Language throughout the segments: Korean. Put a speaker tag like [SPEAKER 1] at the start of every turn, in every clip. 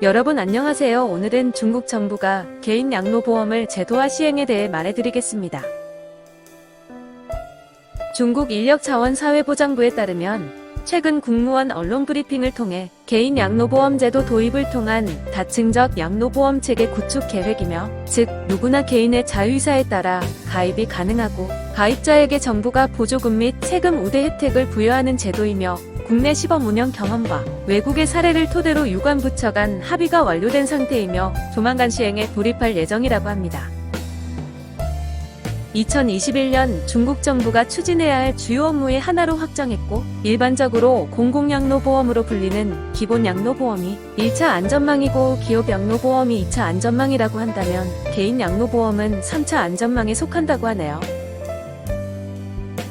[SPEAKER 1] 여러분 안녕하세요. 오늘은 중국 정부가 개인 양로보험을 제도화 시행에 대해 말해드리겠습니다. 중국 인력자원사회보장부에 따르면 최근 국무원 언론 브리핑을 통해 개인 양로보험 제도 도입을 통한 다층적 양로보험 체계 구축 계획이며, 즉 누구나 개인의 자유의사에 따라 가입이 가능하고 가입자에게 정부가 보조금 및 세금 우대 혜택을 부여하는 제도이며, 국내 시범 운영 경험과 외국의 사례를 토대로 유관부처 간 합의가 완료된 상태이며 조만간 시행에 돌입할 예정이라고 합니다. 2021년 중국 정부가 추진해야 할 주요 업무의 하나로 확정했고, 일반적으로 공공양로보험으로 불리는 기본양로보험이 1차 안전망이고 기업양로보험이 2차 안전망이라고 한다면 개인양로보험은 3차 안전망에 속한다고 하네요.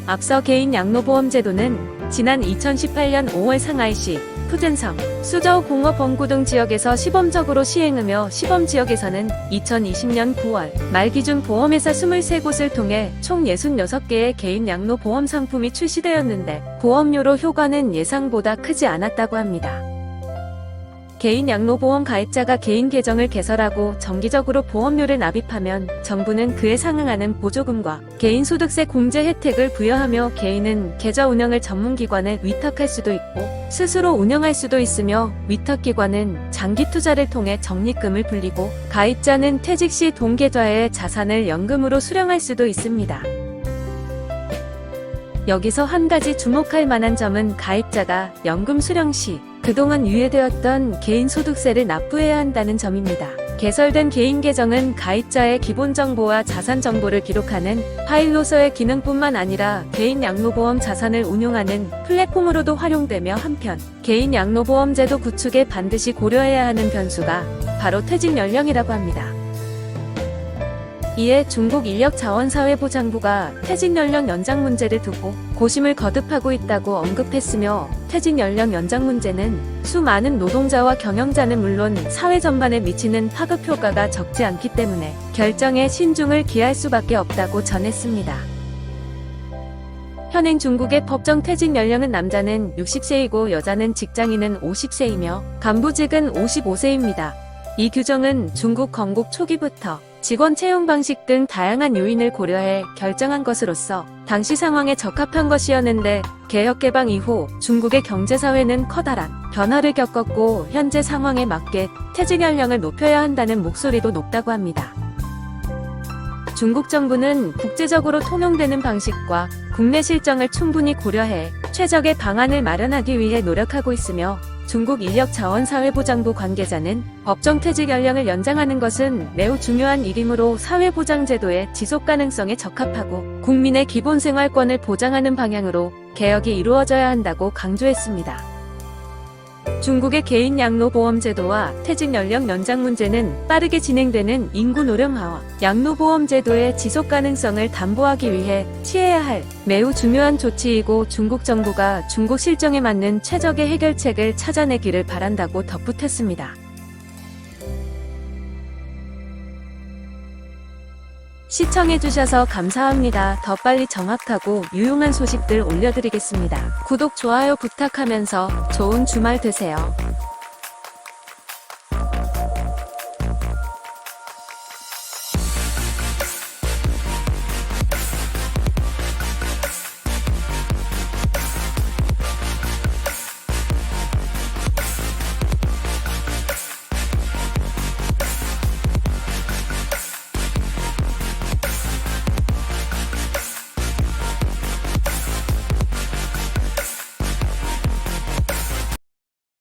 [SPEAKER 1] 앞서 개인양로보험 제도는 지난 2018년 5월 상하이시, 푸젠성, 수저우 공업 원구 등 지역에서 시범적으로 시행하며 시범지역에서는 2020년 9월 말 기준 보험회사 23곳을 통해 총 66개의 개인 양로보험 상품이 출시되었는데, 보험료로 효과는 예상보다 크지 않았다고 합니다. 개인 양로보험 가입자가 개인 계정을 개설하고 정기적으로 보험료를 납입하면 정부는 그에 상응하는 보조금과 개인소득세 공제 혜택을 부여하며, 개인은 계좌 운영을 전문기관에 위탁할 수도 있고 스스로 운영할 수도 있으며, 위탁기관은 장기 투자를 통해 적립금을 불리고 가입자는 퇴직 시 동계좌에 자산을 연금으로 수령할 수도 있습니다. 여기서 한 가지 주목할 만한 점은 가입자가 연금 수령 시 그동안 유예되었던 개인소득세를 납부해야 한다는 점입니다. 개설된 개인 계정은 가입자의 기본 정보와 자산 정보를 기록하는 파일로서의 기능뿐만 아니라 개인 양로보험 자산을 운용하는 플랫폼으로도 활용되며, 한편 개인 양로보험 제도 구축에 반드시 고려해야 하는 변수가 바로 퇴직 연령이라고 합니다. 이에 중국 인력자원사회보장부가 퇴직 연령 연장 문제를 두고 고심을 거듭하고 있다고 언급했으며, 퇴직 연령 연장 문제는 수많은 노동자와 경영자는 물론 사회 전반에 미치는 파급 효과가 적지 않기 때문에 결정에 신중을 기할 수밖에 없다고 전했습니다. 현행 중국의 법정 퇴직 연령은 남자는 60세이고 여자는 직장인은 50세이며 간부직은 55세입니다. 이 규정은 중국 건국 초기부터 직원 채용 방식 등 다양한 요인을 고려해 결정한 것으로서 당시 상황에 적합한 것이었는데, 개혁 개방 이후 중국의 경제사회는 커다란 변화를 겪었고, 현재 상황에 맞게 퇴직 연령을 높여야 한다는 목소리도 높다고 합니다. 중국 정부는 국제적으로 통용되는 방식과 국내 실정을 충분히 고려해 최적의 방안을 마련하기 위해 노력하고 있으며, 중국 인력자원사회보장부 관계자는 법정 퇴직 연령을 연장하는 것은 매우 중요한 일이므로 사회보장제도의 지속가능성에 적합하고 국민의 기본생활권을 보장하는 방향으로 개혁이 이루어져야 한다고 강조했습니다. 중국의 개인 양로보험 제도와 퇴직 연령 연장 문제는 빠르게 진행되는 인구 노령화와 양로보험 제도의 지속 가능성을 담보하기 위해 취해야 할 매우 중요한 조치이고, 중국 정부가 중국 실정에 맞는 최적의 해결책을 찾아내기를 바란다고 덧붙였습니다. 시청해주셔서 감사합니다. 더 빨리 정확하고 유용한 소식들 올려드리겠습니다. 구독, 좋아요 부탁하면서 좋은 주말 되세요.